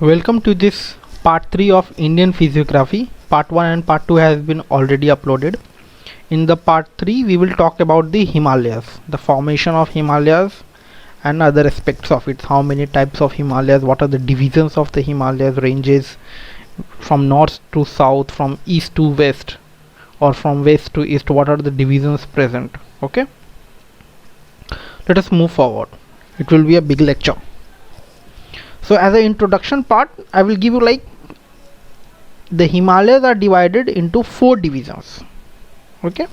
Welcome to this part 3 of Indian Physiography. Part 1 and part 2 has been already uploaded. In the part 3 we will talk about the Himalayas, the formation of Himalayas and other aspects of it. How many types of Himalayas, what are the divisions of the Himalayas ranges from north to south, from east to west or from west to east, what are the divisions present. Okay, let us move forward. It will be a big lecture. So as an introduction part, I will give you like the Himalayas are divided into 4 divisions. Okay,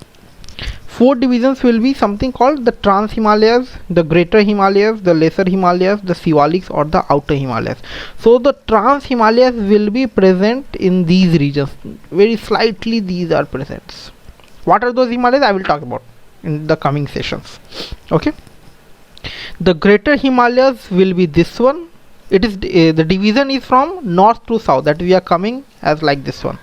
4 divisions will be something called the Trans Himalayas, the Greater Himalayas, the Lesser Himalayas, the Shiwaliks or the Outer Himalayas. So the Trans Himalayas will be present in these regions. Very slightly these are present. What are those Himalayas? I will talk about in the coming sessions. Okay, the Greater Himalayas will be this one. It is the division is from north to south, that we are coming as like this one.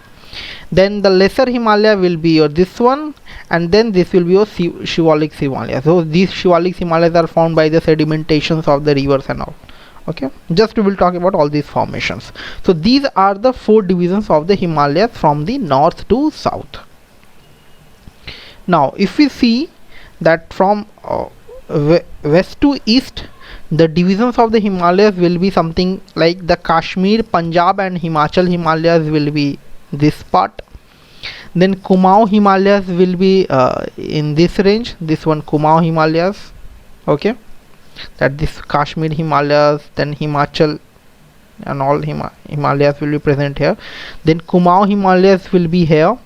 Then the Lesser Himalaya will be your this one, and then this will be your Shiwalik Himalaya. So these Shiwalik Himalayas are formed by the sedimentations of the rivers and all. Okay, just we will talk about all these formations. So these are the 4 divisions of the Himalayas from the north to south. Now if we see that from west to east, the divisions of the Himalayas will be something like the Kashmir, Punjab and Himachal Himalayas will be this part. Then Kumaon Himalayas will be in this range, this one Kumaon Himalayas. Okay, that this Kashmir Himalayas, then Himachal and all Himalayas will be present here. Then Kumaon Himalayas will be here.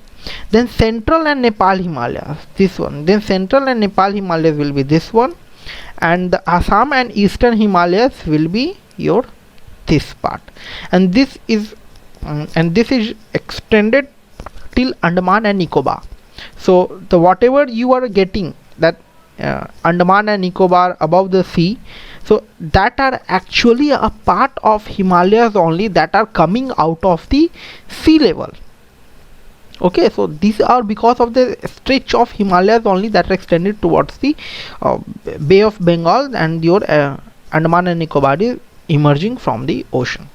Then Central and Nepal Himalayas, this one. Then Central and Nepal Himalayas will be this one, and the Assam and Eastern Himalayas will be your this part, and this is extended till Andaman and Nicobar. So the whatever you are getting that Andaman and Nicobar above the sea, so that are actually a part of Himalayas only, that are coming out of the sea level. Okay, so these are because of the stretch of Himalayas only that are extended towards the Bay of Bengal, and your Andaman and Nicobar is emerging from the ocean.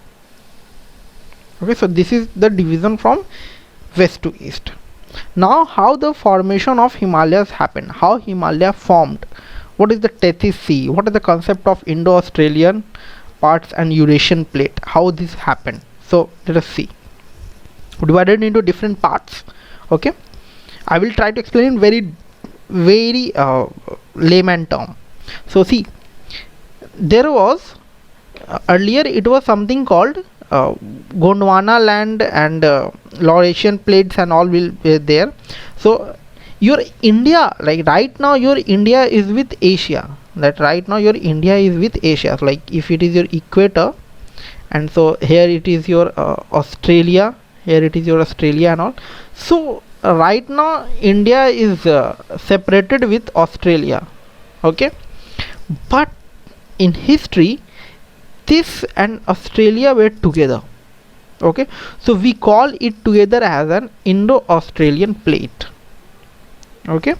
Okay, so this is the division from west to east. Now how the formation of Himalayas happened, how Himalaya formed, what is the Tethys Sea, what is the concept of Indo-Australian parts and Eurasian plate, how this happened. So let us see, divided into different parts. Okay, I will try to explain in very layman term. So see, there was earlier it was something called Gondwana land and Laurentian plates and all will be there. So your India, like right now your India is with Asia, that right now your India is with Asia. So like if it is your equator, and so here it is your Australia, here it is your Australia and all. So right now India is separated with Australia. Okay, but in history this and Australia were together. Okay, so we call it together as an Indo-Australian plate. Okay,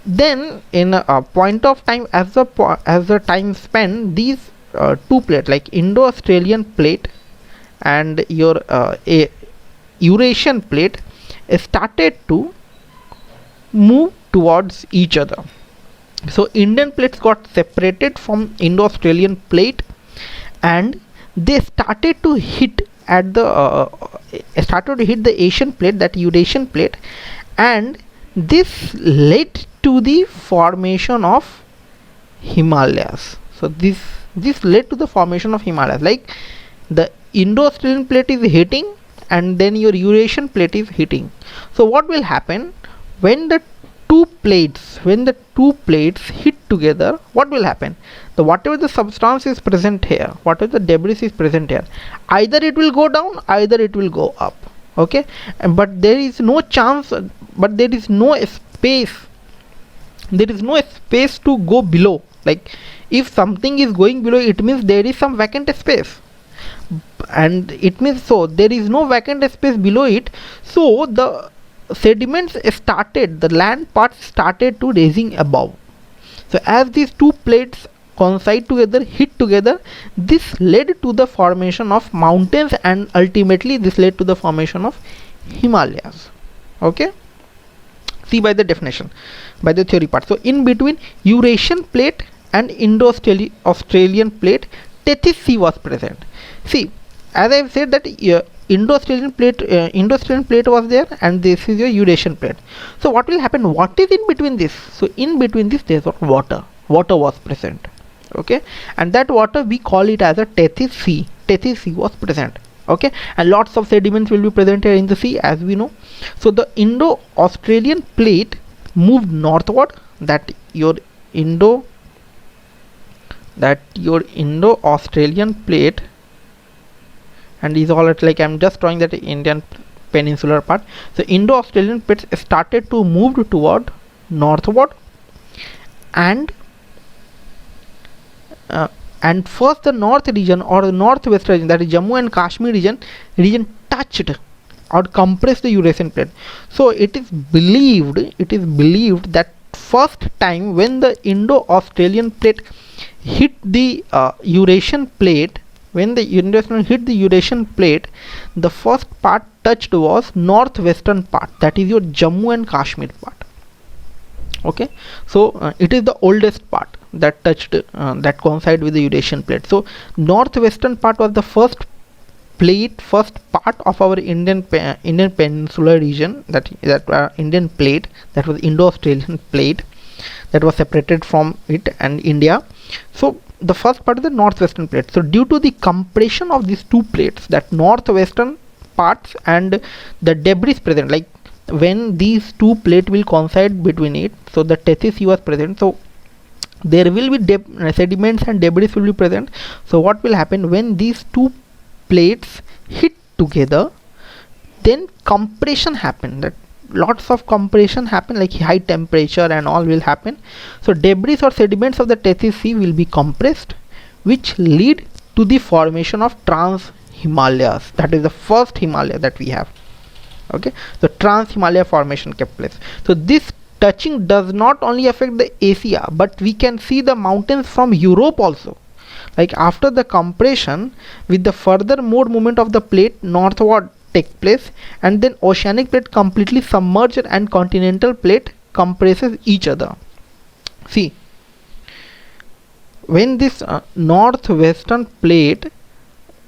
then in a point of time, as the time spent, these 2 plates like Indo-Australian plate and your a Eurasian plate started to move towards each other. So Indian plates got separated from Indo-Australian plate, and they started to hit at the Asian plate, that Eurasian plate, and this led to the formation of Himalayas. So this led to the formation of Himalayas, like the Indo-Australian plate is hitting and then your Eurasian plate is hitting. So what will happen when the two plates hit together? What will happen? The whatever the substance is present here, whatever the debris is present here, either it will go down, either it will go up. Okay, but there is no chance, but there is no space, to go below. Like if something is going below, it means there is some vacant space, and it means so there is no vacant space below it. So the sediments started, the land parts started to raising above. So as these 2 plates coincide together, hit together. This led to the formation of mountains, and ultimately this led to the formation of Himalayas. Okay, see by the definition, by the theory part. So in between Eurasian plate and Indo-Australian plate, Tethys Sea was present. See, as I have said that Indo-Australian plate was there, and this is your Eurasian plate. So what will happen? What is in between this? So in between this there was water. Water was present. Okay, and that water we call it as a Tethys Sea. Tethys Sea was present. Okay, and lots of sediments will be present here in the sea, as we know. So the Indo-Australian plate moved northward. That your Indo-Australian plate, and these all like I'm just drawing that Indian peninsular part. So Indo-Australian plates started to move toward northward, and first the north region or the northwest region, that is Jammu and Kashmir region touched or compressed the Eurasian plate. So it is believed that first time when the Indo-Australian plate hit the Eurasian plate, when the Indo-Australian hit the Eurasian plate, the first part touched was northwestern part, that is your Jammu and Kashmir part. Okay, so it is the oldest part that touched that coincide with the Eurasian plate. So northwestern part was the first part of our Indian peninsular region, that Indian plate, that was Indo-Australian plate, that was separated from it and India. So the first part is the northwestern plate. So due to the compression of these two plates, that northwestern parts, and the debris present, like when these two plates will coincide between it, so the Tethys Sea was present. So there will be sediments and debris will be present. So what will happen when these two plates hit together? Then compression happen. That lots of compression happen, like high temperature and all will happen. So debris or sediments of the Tethys Sea will be compressed, which lead to the formation of Trans Himalayas. That is the first Himalaya that we have. Okay, so Trans Himalaya formation kept place. So this touching does not only affect the Asia, but we can see the mountains from Europe also. Like after the compression, with the further more movement of the plate northward take place, and then oceanic plate completely submerged and continental plate compresses each other. See, when this northwestern plate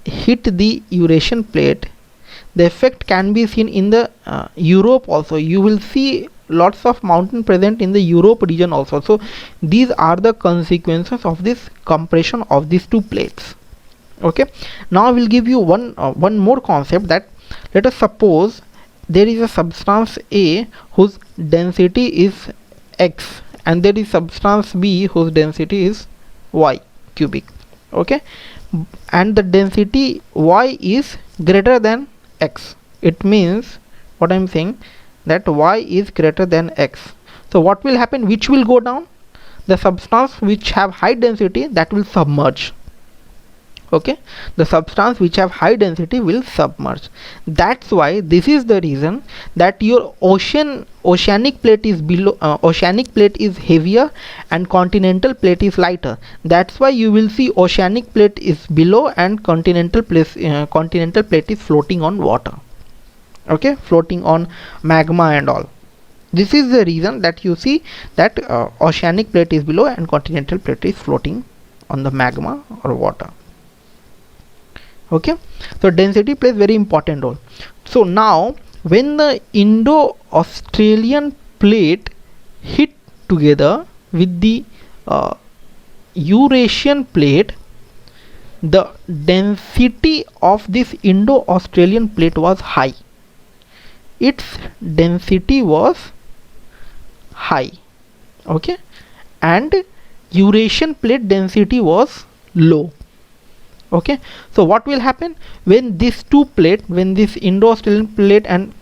hit the Eurasian plate, the effect can be seen in the Europe also. You will see lots of mountain present in the Europe region also. So these are the consequences of this compression of these two plates. Okay, now I will give you one more concept, that let us suppose there is a substance A whose density is x, and there is substance B whose density is y cubic. Okay, and the density y is greater than x. It means, what I am saying, that y is greater than x. So what will happen? Which will go down? The substance which have high density, that will submerge. Okay, the substance which have high density will submerge. That's why this is the reason that your oceanic plate is below, oceanic plate is heavier and continental plate is lighter. That's why you will see oceanic plate is below and continental plate is floating on water. Okay, floating on magma and all. This is the reason that you see that oceanic plate is below and continental plate is floating on the magma or water. Okay, so density plays very important role. So now when the Indo-Australian plate hit together with the Eurasian plate, the density of this Indo-Australian plate was high. Its density was high. Okay, and Eurasian plate density was low. Okay, so what will happen when these two plate, when this Indo-Australian plate and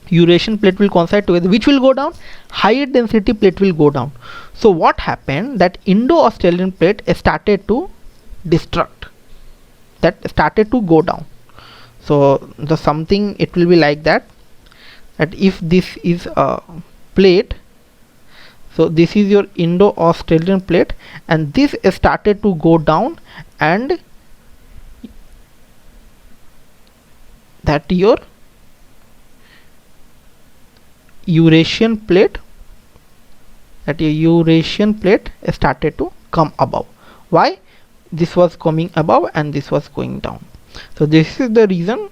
Eurasian plate will coincide together? Which will go down? Higher density plate will go down. So what happened, that Indo-Australian plate started to destruct, that started to go down. So the something, it will be like that, that if this is a plate, So this is your Indo-Australian plate, and this started to go down, and that your Eurasian plate, started to come above. Why? This was coming above and this was going down. So this is the reason,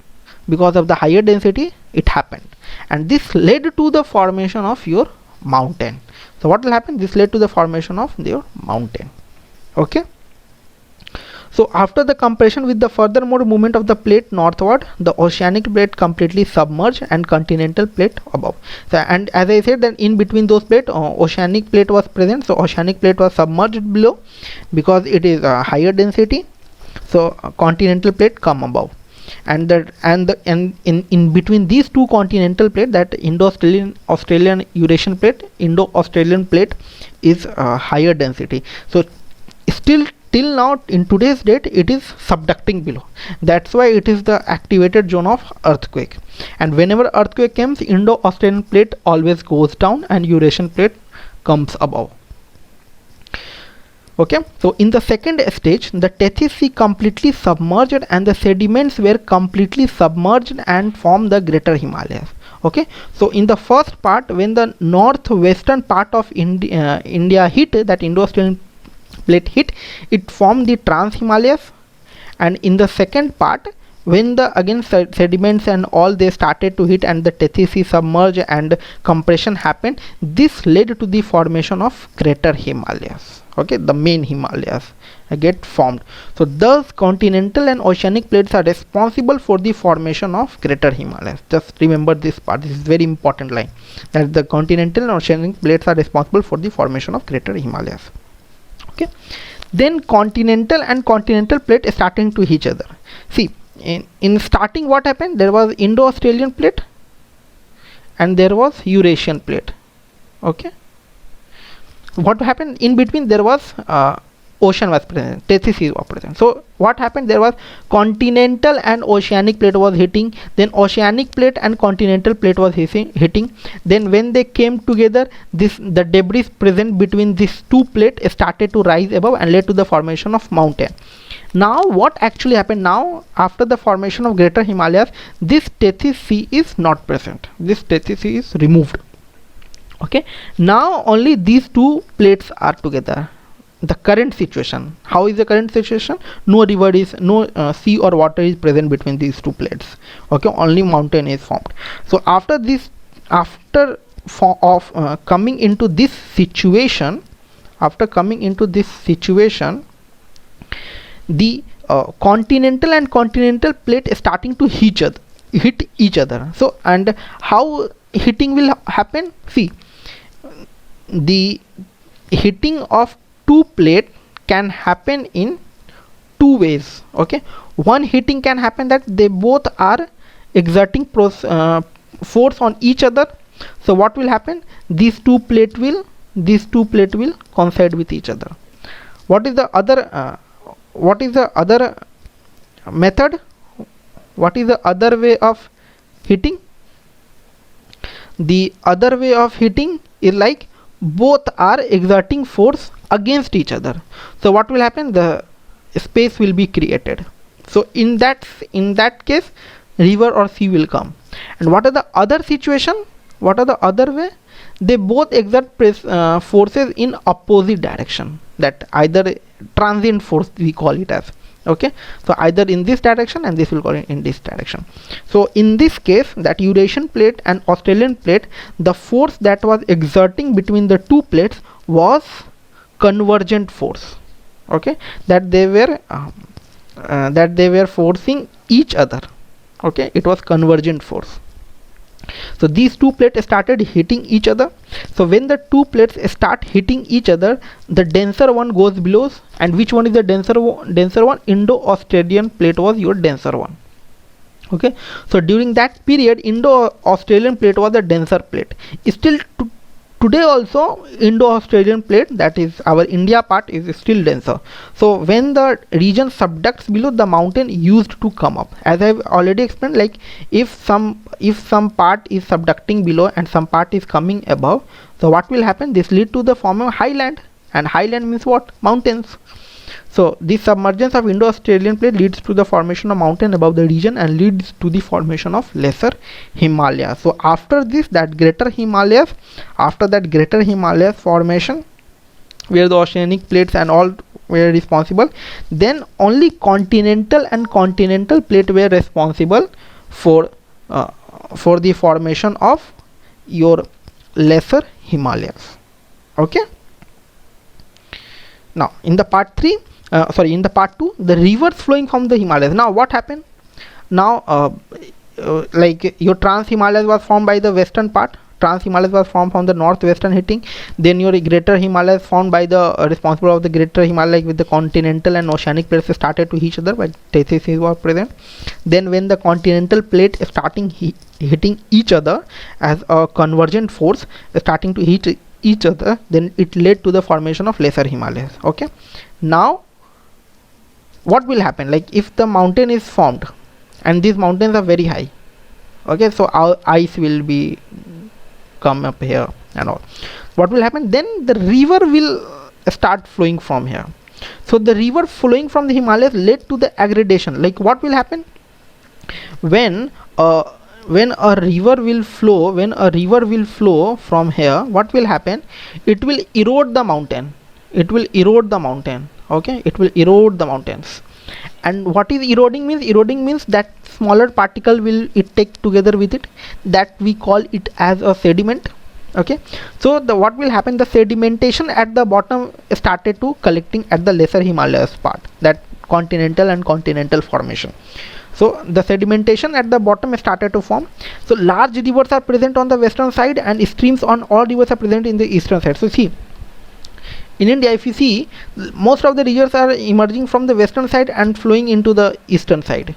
because of the higher density it happened, and this led to the formation of your mountain. So what will happen? This led to the formation of your mountain. Okay. So after the compression with the furthermore movement of the plate northward, the oceanic plate completely submerged and continental plate above. So, and as I said, that in between those plates, oceanic plate was present. So oceanic plate was submerged below because it is a higher density. So continental plate come above, and in between these two continental plate, that Australian Eurasian plate, Indo-Australian plate is higher density. So still till now in today's date it is subducting below. That's why it is the activated zone of earthquake, and whenever earthquake comes, Indo-Australian plate always goes down and Eurasian plate comes above. Okay, so in the second stage, the Tethys Sea completely submerged and the sediments were completely submerged and formed the Greater Himalayas. Okay, so in the first part, when the northwestern part of India hit, that Indo-Australian plate hit, it formed the Trans Himalayas. And in the second part, when the again sediments and all they started to hit and the Tethys Sea submerged and compression happened, this led to the formation of Greater Himalayas. Okay, the main Himalayas get formed. So thus continental and oceanic plates are responsible for the formation of Greater Himalayas. Just remember this part. This is very important line, that the continental and oceanic plates are responsible for the formation of Greater Himalayas. Okay, then continental and continental plate starting to each other. See, in starting what happened, there was Indo-Australian plate and there was Eurasian plate. Okay, what happened in between? There was ocean was present, Tethys Sea was present. So what happened? There was continental and oceanic plate was hitting, then oceanic plate and continental plate was hitting. Then when they came together, the debris present between these two plates started to rise above and led to the formation of mountain. Now what actually happened? Now after the formation of Greater Himalayas, this Tethys Sea is not present. This Tethys Sea is removed. Okay, now only these two plates are together. The current situation, how is the current situation? No river is, no sea or water is present between these two plates. Okay, only mountain is formed. So after this, coming into this situation, the continental and continental plate is starting to hit each other. So, and how hitting will happen? See, the hitting of two plate can happen in two ways. Okay, one hitting can happen that they both are exerting force on each other. So what will happen? These two plate will coincide with each other. What is the other method? What is the other way of hitting? The other way of hitting is like both are exerting force against each other. So what will happen? The space will be created. So in that case, river or sea will come. And what are the other situation? What are the other way? They both exert forces in opposite direction. That either transient force we call it as. Okay, so either in this direction and this will go in this direction. So in this case, that Eurasian plate and Australian plate, the force that was exerting between the two plates was convergent force. Okay, that they were forcing each other. Okay, it was convergent force. So these two plates started hitting each other. So when the two plates start hitting each other, the denser one goes below. And which one is the denser one? Indo-Australian plate was your denser one. Okay, so during that period, Indo-Australian plate was the denser plate. Still today also Indo-Australian plate, that is our India part, is still denser. So when the region subducts below, the mountain used to come up. As I've already explained, like if some part is subducting below and some part is coming above, so what will happen? This lead to the formation of highland, and highland means what? Mountains. So the submergence of Indo-Australian plate leads to the formation of mountain above the region and leads to the formation of Lesser Himalayas. So after this, that Greater Himalayas, after that Greater Himalayas formation, where the oceanic plates and all were responsible, then only continental and continental plate were responsible for the formation of your Lesser Himalayas. Okay. Now in the part 3, in the part 2, the rivers flowing from the Himalayas. Now what happened? Now like your Trans Himalayas was formed by the western part. Trans Himalayas was formed from the northwestern hitting. Then your Greater Himalayas formed by the responsible of the Greater Himalayas with the continental and oceanic plates started to each other, but Tethys was present. Then when the continental plate starting hitting each other as a convergent force, starting to hit each other, then it led to the formation of Lesser Himalayas. Okay. Now what will happen? Like if the mountain is formed and these mountains are very high, okay, so our ice will be come up here and all. What will happen? Then the river will start flowing from here. So the river flowing from the Himalayas led to the aggradation. Like what will happen when a river will flow from here? What will happen? It will erode the mountain. Okay, it will erode the mountains. And what is eroding means? Eroding means that smaller particle will it take together with it, that we call it as a sediment. Okay, so what will happen? The sedimentation at the bottom started to collecting at the Lesser Himalayas part, that continental and continental formation. So the sedimentation at the bottom started to form. So large rivers are present on the western side and streams on all rivers are present in the eastern side. So see, in India, if you see, most of the rivers are emerging from the western side and flowing into the eastern side.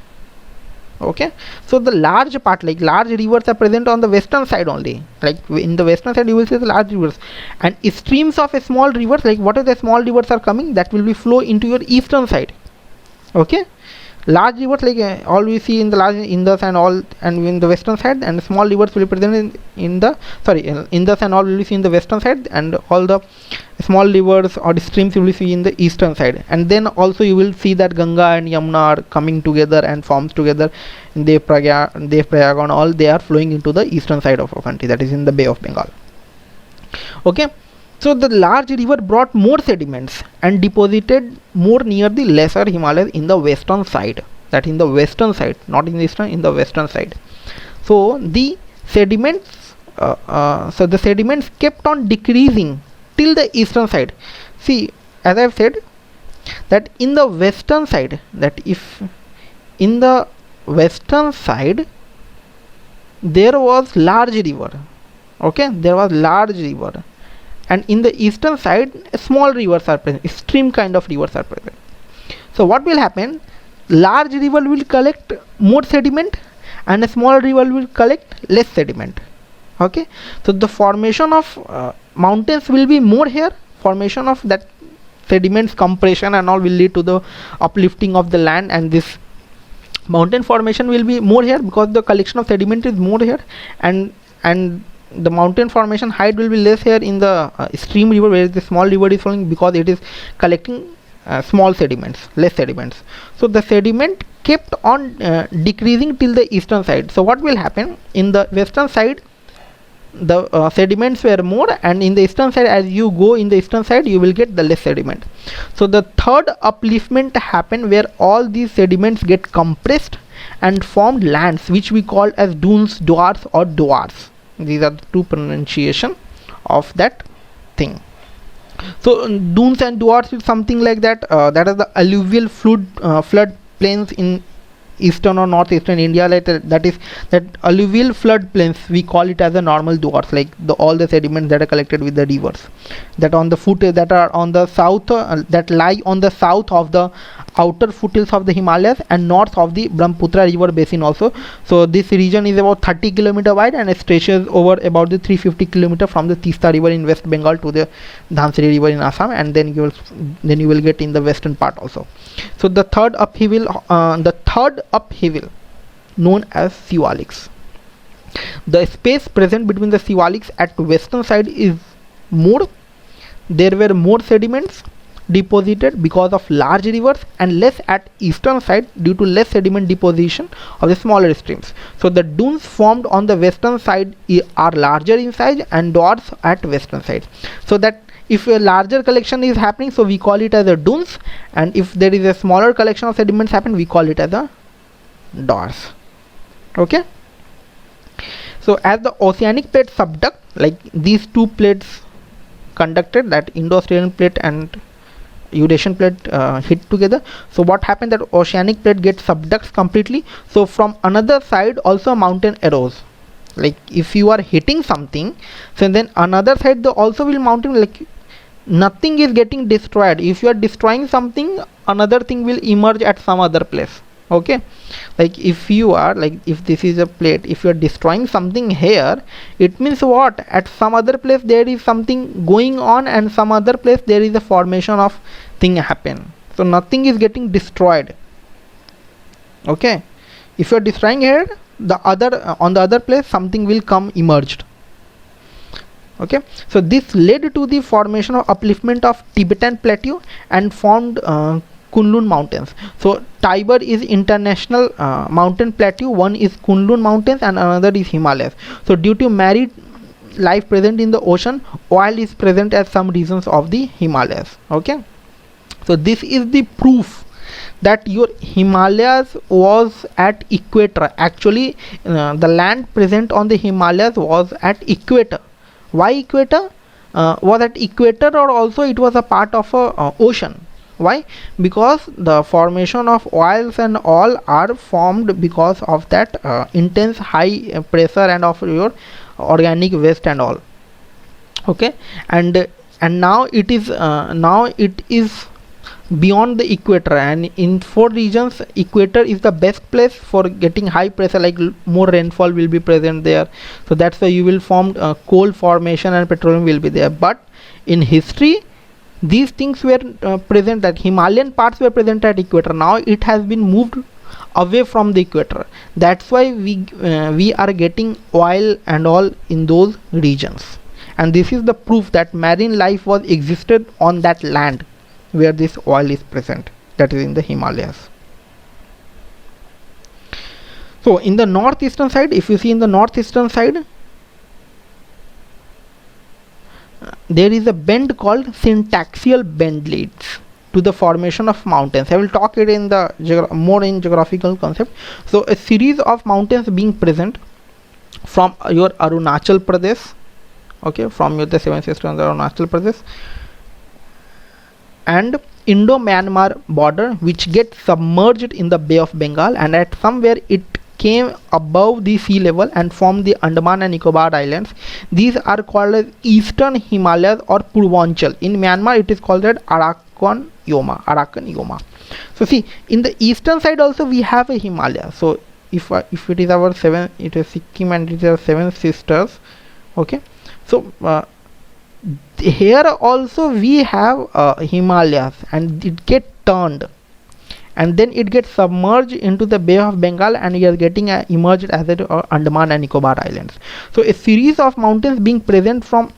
Okay, so the large part, like large rivers are present on the western side only. Like in the western side you will see the large rivers, and streams of a small rivers, like what are the small rivers are coming, that will be flow into your eastern side. Okay, large rivers like all we see in the large Indus and all, and in the western side, and small rivers will be present in the Indus and all will be seen in the western side, and all the small rivers or streams you will see in the eastern side. And then also you will see that Ganga and Yamuna are coming together and forms together in Dev-Prayag and all, they are flowing into the eastern side of our country, that is in the Bay of Bengal. Okay, so the large river brought more sediments and deposited more near the Lesser Himalayas in the western side, that in the western side, not in the eastern, in the western side. So the sediments kept on decreasing till the eastern side. See, as I've said, that in the western side, that if in the western side there was large river, okay, there was large river, and in the eastern side small rivers are present, stream kind of rivers are present. So what will happen? Large river will collect more sediment and a small river will collect less sediment. Okay, so the formation of mountains will be more here, formation of that sediments compression and all will lead to the uplifting of the land, and this mountain formation will be more here because the collection of sediment is more here, and the mountain formation height will be less here in the stream river, where the small river is flowing because it is collecting small sediments, less sediments. So the sediment kept on decreasing till the eastern side. So what will happen? In the western side the sediments were more, and in the eastern side, as you go in the eastern side, you will get the less sediment. So the third upliftment happened where all these sediments get compressed and formed lands, which we call as dunes, duars or duars. These are the two pronunciation of that thing. So dunes and duars is something like that, that is the alluvial flood plains in eastern or northeastern India, like that is that alluvial flood plains, we call it as a normal duars, like all the sediments that are collected with the rivers that on the foot that are on the south that lie on the south of the outer foothills of the Himalayas and north of the Brahmaputra river basin also. So this region is about 30 km wide and it stretches over about the 350 km from the Tista river in West Bengal to the Dhansiri river in Assam, and then you will get in the western part also. So the third upheaval known as Shiwaliks. The space present between the Shiwaliks at western side is more. There were more sediments deposited because of large rivers and less at eastern side due to less sediment deposition of the smaller streams. So the dunes formed on the western side are larger in size and dwarfs at western side. So that if a larger collection is happening, so we call it as a dunes, and if there is a smaller collection of sediments happen, we call it as a dwarfs. Okay. So as the oceanic plate subduct, like these two plates conducted, that Indo-Australian plate and Eurasian plate hit together, so what happened, that oceanic plate gets subducts completely. So from another side also mountain arose, like if you are hitting something, so then another side the also will mountain, like nothing is getting destroyed. If you are destroying something, another thing will emerge at some other place. Okay, like if you are, like if this is a plate, if you are destroying something here, it means what, at some other place there is something going on and some other place there is a formation of thing happen. So nothing is getting destroyed. Okay, if you are destroying here, the other on the other place something will come emerged. Okay, so this led to the formation of upliftment of Tibetan plateau and formed Kunlun mountains. So Tiber is international mountain plateau, one is Kunlun mountains and another is Himalayas. So due to marine life present in the ocean, oil is present at some regions of the Himalayas. Okay, so this is the proof that your Himalayas was at equator. Actually the land present on the Himalayas was at equator. Why equator? Was at equator, or also it was a part of a ocean. Why? Because the formation of oils and all are formed because of that intense high pressure and of your organic waste and all. Okay, and now it is beyond the equator, and in 4 regions equator is the best place for getting high pressure, like more rainfall will be present there. So that's why you will form coal formation and petroleum will be there. But in history these things were present, that Himalayan parts were present at equator. Now it has been moved away from the equator. That's why we are getting oil and all in those regions, and this is the proof that marine life was existed on that land where this oil is present, that is in the Himalayas. So in the northeastern side, if you see in the northeastern side, there is a bend called syntaxial bend leads to the formation of mountains. I will talk it in the more in geographical concept. So a series of mountains being present from your Arunachal Pradesh, okay, from your the 7 sisters of Arunachal Pradesh and Indo-Myanmar border, which get submerged in the Bay of Bengal, and at somewhere it came above the sea level and formed the Andaman and Nicobar Islands. These are called as Eastern Himalayas or Purvanchal. In Myanmar it is called as Arakan Yoma. So see, in the eastern side also we have a Himalaya. So if it is our 7, it is Sikkim and it is 7 sisters. Okay, so here also we have Himalayas, and it get turned and then it gets submerged into the Bay of Bengal, and we are getting emerged as Andaman and Nicobar Islands. So a series of mountains being present from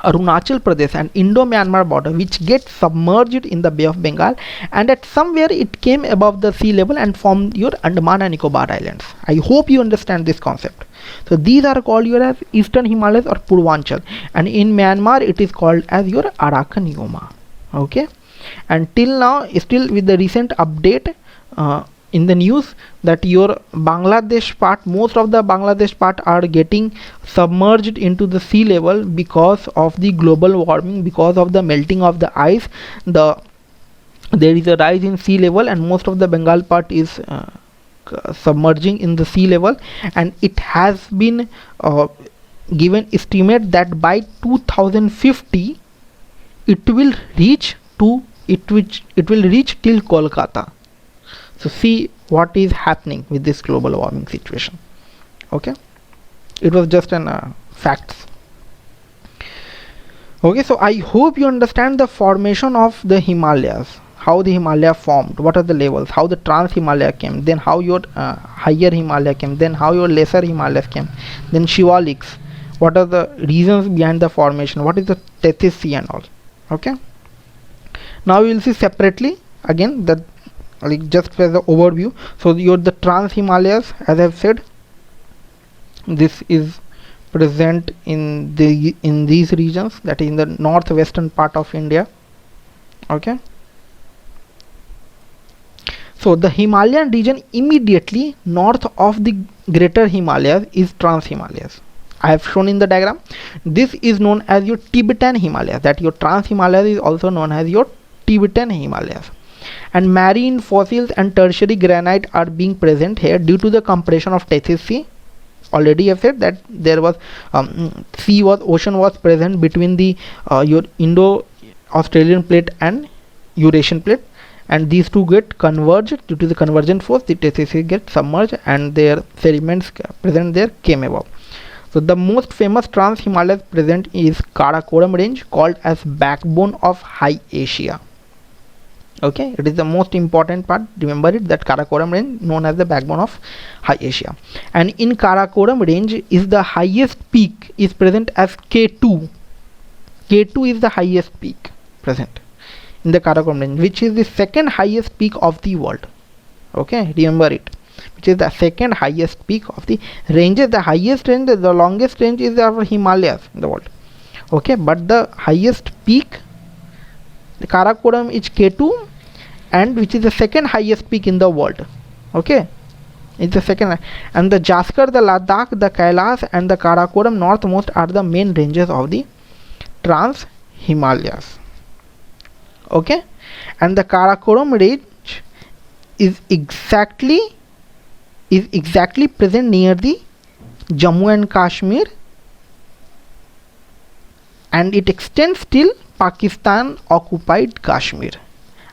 Arunachal Pradesh and Indo-Myanmar border, which get submerged in the Bay of Bengal, and at somewhere it came above the sea level and formed your Andaman and Nicobar Islands. I hope you understand this concept. So these are called your as Eastern Himalayas or Purvanchal, and in Myanmar it is called as your Arakan Yoma. Okay, and till now, still with the recent update in the news, that your Bangladesh part, most of the Bangladesh part are getting submerged into the sea level because of the global warming, because of the melting of the ice. There is a rise in sea level, and most of the Bengal part is submerging in the sea level, and it has been given estimate that by 2050 it will reach to it will reach till Kolkata. So see what is happening with this global warming situation. Okay, it was just an facts. Okay, so I hope you understand the formation of the Himalayas, how the Himalaya formed, what are the levels, how the Trans Himalaya came, then how your higher Himalaya came, then how your lesser Himalayas came, then Shiwaliks, what are the reasons behind the formation, what is the Tethys Sea and all. Okay, now we will see separately again that, like, just as the overview. So the Trans Himalayas, as I've said, this is present in these regions, that is in the northwestern part of India. Okay, so the Himalayan region immediately north of the greater Himalayas is Trans Himalayas. I have shown in the diagram. This is known as your Tibetan Himalayas, that your Trans Himalayas is also known as your Tibetan Himalayas. And marine fossils and tertiary granite are being present here due to the compression of Tethys Sea. Already I've said that there was ocean was present between the your Indo-Australian plate and Eurasian plate, and these two get converged. Due to the convergent force, the Tethys Sea get submerged and their sediments present there came above. So the most famous Trans Himalayas present is Karakoram range, called as backbone of High Asia. Okay, it is the most important part. Remember it, that Karakoram range known as the backbone of High Asia. And in Karakoram range is the highest peak is present as K2. K2 is the highest peak present in the Karakoram range, which is the second highest peak of the world. Okay, remember it, which is the second highest peak of the ranges. The highest range, the longest range is our Himalayas in the world. Okay, but the highest peak, the Karakoram, is K2, and which is the second highest peak in the world. Okay, it's the second. And the Jaskar, the Ladakh, the Kailas and the Karakoram northmost are the main ranges of the Trans Himalayas. Okay, and the Karakoram range is exactly present near the Jammu and Kashmir, and it extends till Pakistan occupied Kashmir.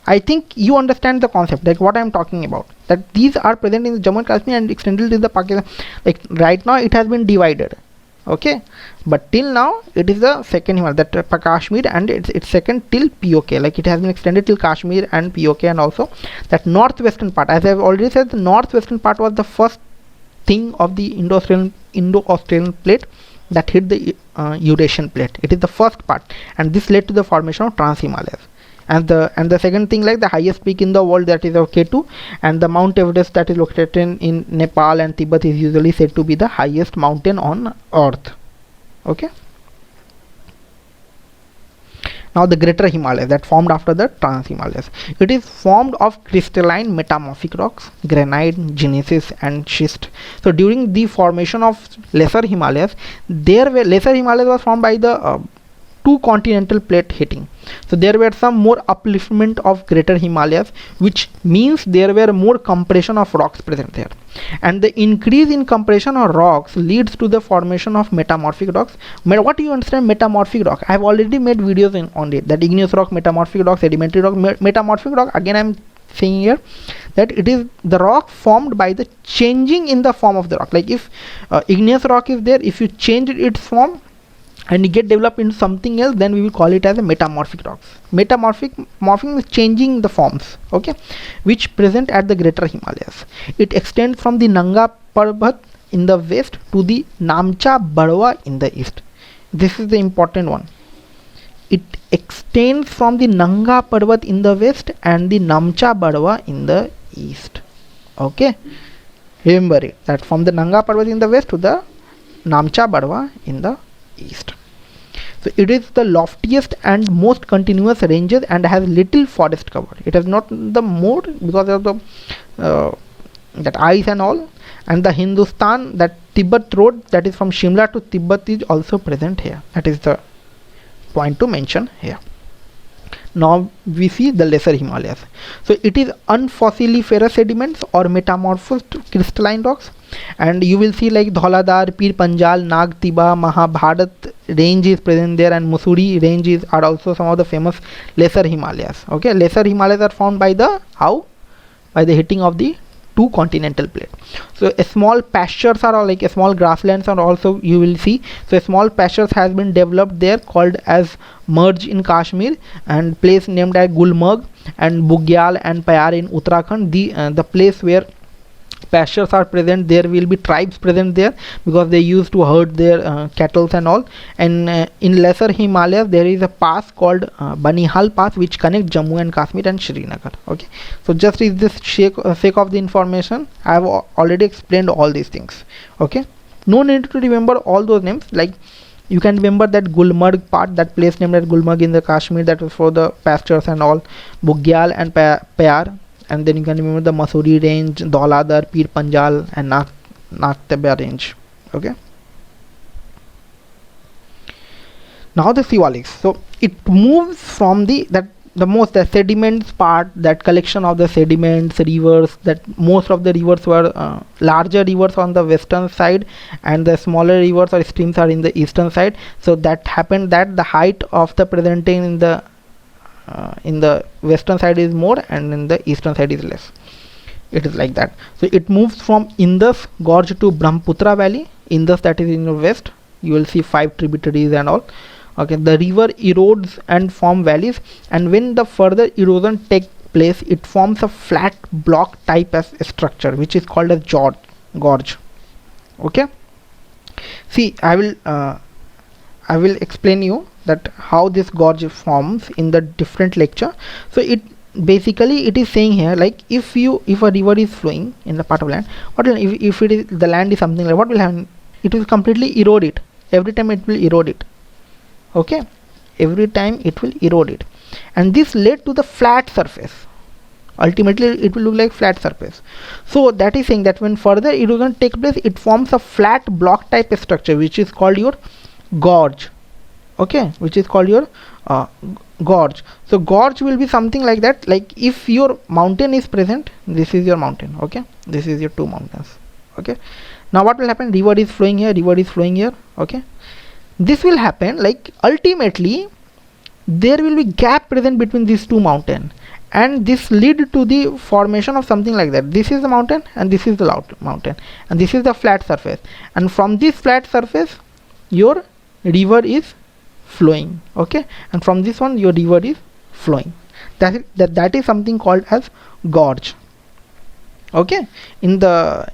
I think you understand the concept, like what I am talking about, that these are present in the Jammu and Kashmir and extended to the Pakistan. Like right now it has been divided. Okay, but till now it is the second Himalaya, that Kashmir, and it's second till POK. Like it has been extended till Kashmir and POK, and also that northwestern part, as I have already said, the northwestern part was the first thing of the Indo-Australian plate that hit the Eurasian plate. It is the first part, and this led to the formation of Trans Himalayas. And the second thing, like the highest peak in the world, that is of K2, and the Mount Everest that is located in Nepal and Tibet is usually said to be the highest mountain on earth. Okay, now the greater Himalayas that formed after the Trans Himalayas. It is formed of crystalline metamorphic rocks, granite, gneiss and schist. So during the formation of Lesser Himalayas, Lesser Himalayas was formed by the two continental plate hitting. So there were some more upliftment of greater Himalayas, which means there were more compression of rocks present there, and the increase in compression of rocks leads to the formation of metamorphic rocks. What do you understand metamorphic rock? I have already made videos on it, that igneous rock, metamorphic rock, sedimentary rock. Metamorphic rock, again I am saying here that it is the rock formed by the changing in the form of the rock. Like if igneous rock is there, if you change its form and you get developed into something else, then we will call it as a metamorphic rocks. Morphing is changing the forms, okay, which present at the greater Himalayas. It extends from the Nanga Parbat in the west to the Namcha Barwa in the east. This is the important one. It extends from the Nanga Parbat in the west and the Namcha Barwa in the east. Okay, remember it, that from the Nanga Parbat in the west to the Namcha Barwa in the east. So it is the loftiest and most continuous ranges and has little forest cover. It has not the more because of the that ice and all. And the Hindustan, that Tibet road, that is from Shimla to Tibet, is also present here. That is the point to mention here. Now we see the Lesser Himalayas. So it is unfossiliferous sediments or metamorphosed crystalline rocks, and you will see like Dhauladar, Pir Panjal, Nag Tiba, Mahabharat range is present there, and Mussoorie ranges are also some of the famous Lesser Himalayas. Okay, Lesser Himalayas are found by the how? By the hitting of the two continental plate. So a small pastures are like a small grasslands are also you will see. So a small pastures has been developed there called as Merge in Kashmir, and place named as Gulmarg, and Bugyal and Payar in Uttarakhand. The place where pastures are present, there will be tribes present there because they used to herd their cattle and all. And in Lesser Himalayas there is a pass called Banihal Pass which connects Jammu and Kashmir and Srinagar. Okay, so just is this sake of the information, I have already explained all these things. Okay, no need to remember all those names. Like you can remember that Gulmarg part, that place named as Gulmarg in the Kashmir, that was for the pastures and all. Bugyal and Payar, and then you can remember the Mussoorie range, Dhauladar, Pir Panjal, and Naktaba range. Okay. Now the Shiwaliks. So it moves from the sediments part, that collection of the sediments, rivers, that most of the rivers were larger rivers on the western side, and the smaller rivers or streams are in the eastern side. So that happened that the height of the presenting in the western side is more, and in the eastern side is less. It is like that. So it moves from Indus gorge to Brahmaputra valley. Indus, that is in the west, you will see 5 tributaries and all. Okay, the river erodes and form valleys, and when the further erosion take place, it forms a flat block type as a structure which is called as gorge. Okay, see, I will explain you that how this gorge forms in the different lecture. So it basically it is saying here, like if a river is flowing in the part of land, what will, if it is the land is something like, what will happen? It will completely erode it. Every time it will erode it. Okay, every time it will erode it, and this led to the flat surface. Ultimately it will look like flat surface. So that is saying that when further erosion takes place, it forms a flat block type structure which is called your gorge. Okay, which is called your gorge. So gorge will be something like that. Like if your mountain is present, this is your mountain. Okay, this is your two mountains. Okay, now what will happen? River is flowing here, river is flowing here. Okay, this will happen like ultimately there will be gap present between these two mountains, and this lead to the formation of something like that. This is the mountain and this is the mountain, and this is the flat surface, and from this flat surface your river is flowing. Okay, and from this one your river is flowing. That is something called as gorge. Okay, in the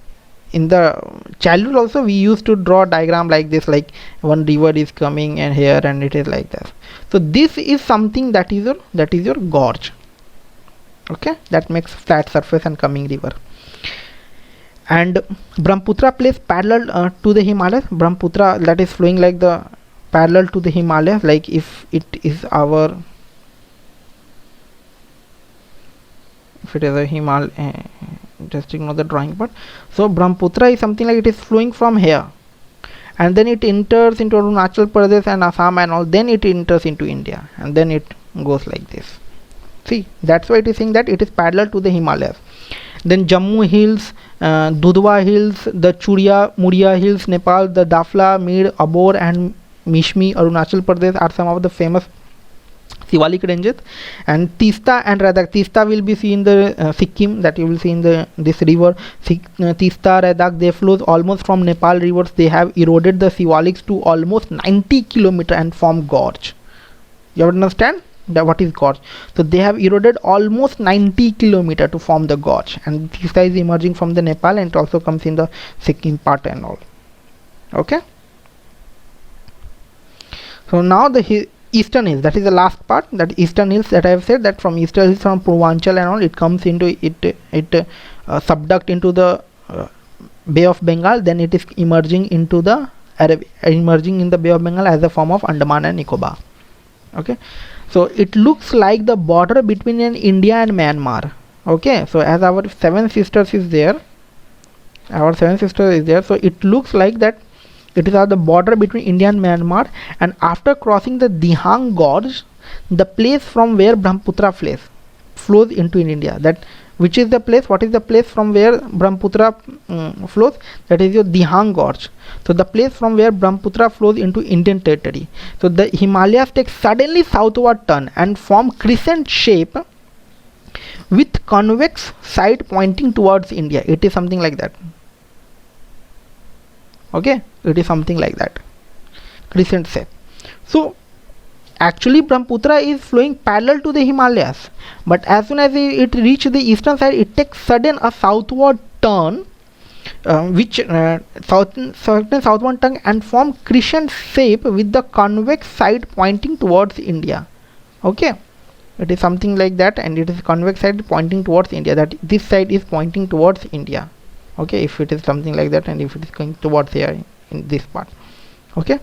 childhood also we used to draw a diagram like this, like one river is coming and here, and it is like that. So this is something that is your gorge. Okay, that makes flat surface and coming river. And Brahmaputra plays parallel to the Himalayas. Brahmaputra, that is flowing like the parallel to the Himalayas. Like if it is a Himalaya, just ignore the drawing part. So Brahmaputra is something like it is flowing from here, and then it enters into Arunachal Pradesh and Assam and all, then it enters into India, and then it goes like this. See, that's why it is saying that it is parallel to the Himalayas. Then Jammu hills, Dudhwa hills, the Muria hills, Nepal, the Dafla, Mir, Abor and Mishmi, Arunachal Pradesh are some of the famous Shiwalik ranges. And Tista and Radak. Tista will be seen in the Sikkim, that you will see in this river. Tista, Radak, they flows almost from Nepal rivers. They have eroded the Shiwaliks to almost 90 km and form gorge. You understand that what is gorge? So they have eroded almost 90 km to form the gorge, and Tista is emerging from the Nepal, and it also comes in the Sikkim part and all. Okay. So now the eastern hills, that is the last part, that eastern hills that I have said, that from eastern hills, from Purvanchal and all, it comes into it subduct into the Bay of Bengal, then it is emerging into the emerging in the Bay of Bengal as a form of Andaman and Nicobar. Okay, so it looks like the border between India and Myanmar. Okay, so as our seven sisters is there, so it looks like that it is at the border between India and Myanmar, and after crossing the Dihang Gorge, the place from where Brahmaputra flows into in India. That which is the place, what is the place from where Brahmaputra flows? That is your Dihang Gorge. So the place from where Brahmaputra flows into Indian territory. So the Himalayas take suddenly southward turn and form crescent shape with convex side pointing towards India. It is something like that. Okay, it is something like that, crescent shape. So actually Brahmaputra is flowing parallel to the Himalayas, but as soon as it reaches the eastern side, it takes sudden a southward turn, southward turn and form crescent shape with the convex side pointing towards India. Okay, it is something like that, and it is convex side pointing towards India, that this side is pointing towards India. Okay, if it is something like that, and if it is going towards here in this part. Okay,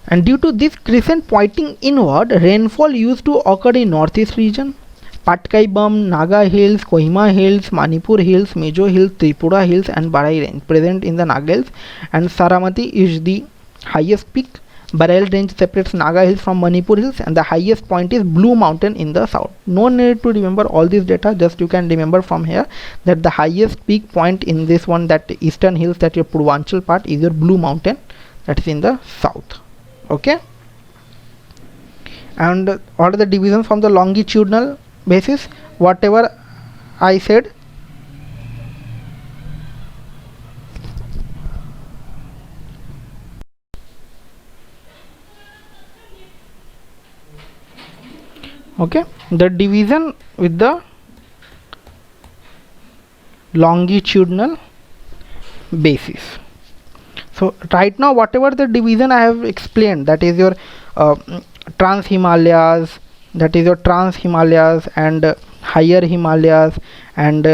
and due to this crescent pointing inward, rainfall used to occur in northeast region. Patkai Bum, Naga Hills, Kohima Hills, Manipur Hills, Mejo Hills, Tripura Hills and Barai Range present in the Naga Hills, and Saramati is the highest peak. Barai Range separates Naga Hills from Manipur Hills, and the highest point is Blue Mountain in the south. No need to remember all this data, just you can remember from here that the highest peak point in this one, that eastern hills, that your Purvanchal part, is your Blue Mountain, that is in the south. Okay, and what are the divisions from the longitudinal basis? Whatever I said, okay, the division with the longitudinal basis. So right now whatever the division I have explained, that is your Trans Himalayas, that is your Trans Himalayas and higher Himalayas and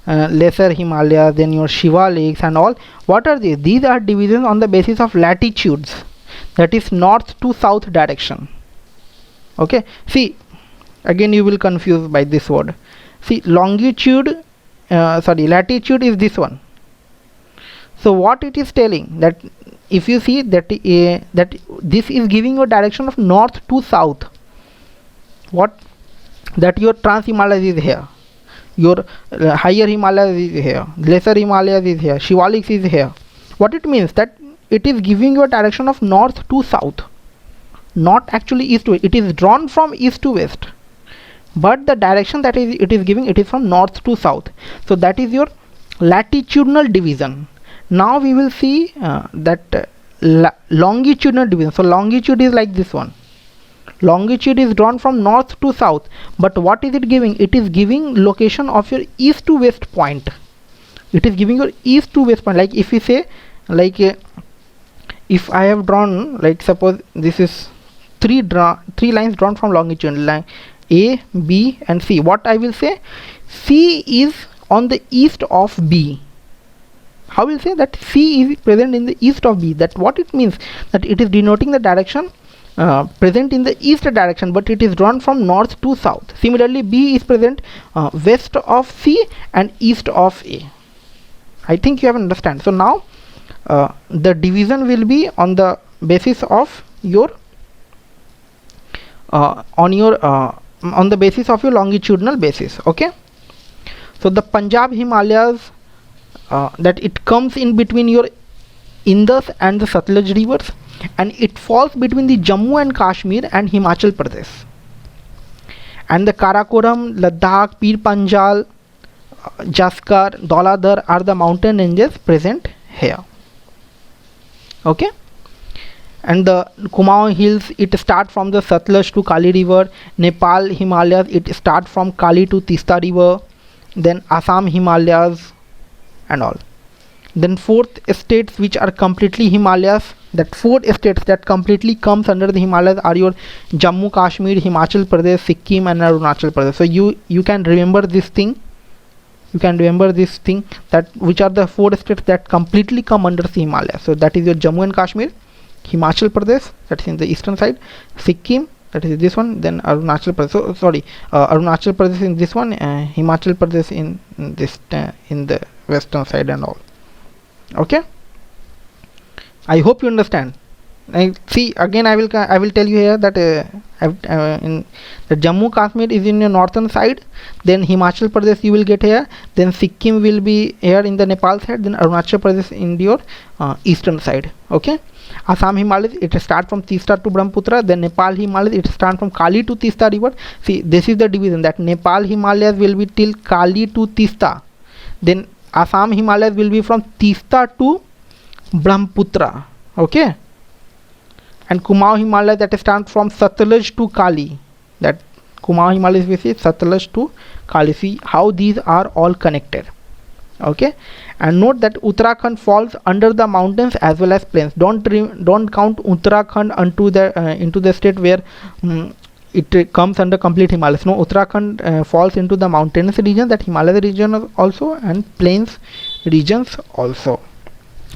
lesser Himalayas, then your Shiwaliks and all. What are these? These are divisions on the basis of latitudes, that is north to south direction. Okay, see, again you will confuse by this word. See, latitude is this one. So what it is telling, that if you see that that this is giving you direction of north to south, what, that your Trans Himalayas is here, your higher Himalayas is here, lesser Himalayas is here, Shiwaliks is here. What it means, that it is giving you a direction of north to south, not actually east to west. It is drawn from east to west, but the direction that it is giving, it is from north to south. So that is your latitudinal division. Now we will see that longitudinal division. So longitude is like this one. Longitude is drawn from north to south, but what is it giving? It is giving location of your east to west point. It is giving your east to west point. Like if we say, like if I have drawn, like suppose this is three lines drawn from longitude, line A, B and C. What I will say, C is on the east of B. How will say that C is present in the east of B? That what it means, that it is denoting the direction present in the east direction, but it is drawn from north to south. Similarly, B is present west of C and east of A. I think you have understand. So now the division will be on the basis of your on the basis of your longitudinal basis. Okay, so the Punjab Himalayas, that it comes in between your Indus and the Satluj rivers, and it falls between the Jammu and Kashmir and Himachal Pradesh. And the Karakoram, Ladakh, Purvanchal, Jaskar, Dauladhar are the mountain ranges present here. Okay, and the Kumaon Hills, it starts from the Satluj to Kali river. Nepal Himalayas, it starts from Kali to Tista river. Then Assam Himalayas and all. Then fourth states which are completely Himalayas, that four states that completely comes under the Himalayas are your Jammu Kashmir, Himachal Pradesh, Sikkim and Arunachal Pradesh. So you can remember this thing. You can remember this thing, that which are the four states that completely come under the Himalayas. So that is your Jammu and Kashmir, Himachal Pradesh, that is in the eastern side, Sikkim, that is this one, then Arunachal Pradesh. So sorry, Arunachal Pradesh in this one, Himachal Pradesh in this in the western side and all. Okay, I hope you understand. See again, I will tell you here that in the Jammu Kashmir is in your northern side, then Himachal Pradesh you will get here, then Sikkim will be here in the Nepal side, then Arunachal Pradesh in your eastern side. Okay, Assam Himalayas, it start from Tista to Brahmaputra, then Nepal Himalayas, it start from Kali to Tista river. See, this is the division, that Nepal Himalayas will be till Kali to Tista, then Assam Himalayas will be from Tista to Brahmaputra. Okay, and Kumaon Himalaya, that stands from Satluj to Kali, that Kumaon Himalayas we see Satluj to Kali. See how these are all connected. Okay, and note that Uttarakhand falls under the mountains as well as plains. Don't count Uttarakhand into the state where it comes under complete Himalayas. No, Uttarakhand falls into the mountainous region, that Himalaya region also, and plains regions also.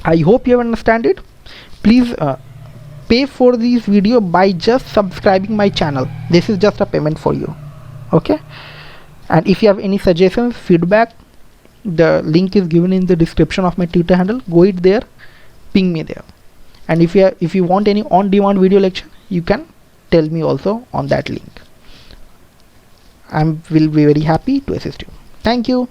I hope you understand it. Please pay for this video by just subscribing my channel. This is just a payment for you. Okay, and if you have any suggestions, feedback, the link is given in the description of my Twitter handle. Go it there, ping me there. And if you want any on-demand video lecture, you can tell me also on that link. I will be very happy to assist you. Thank you.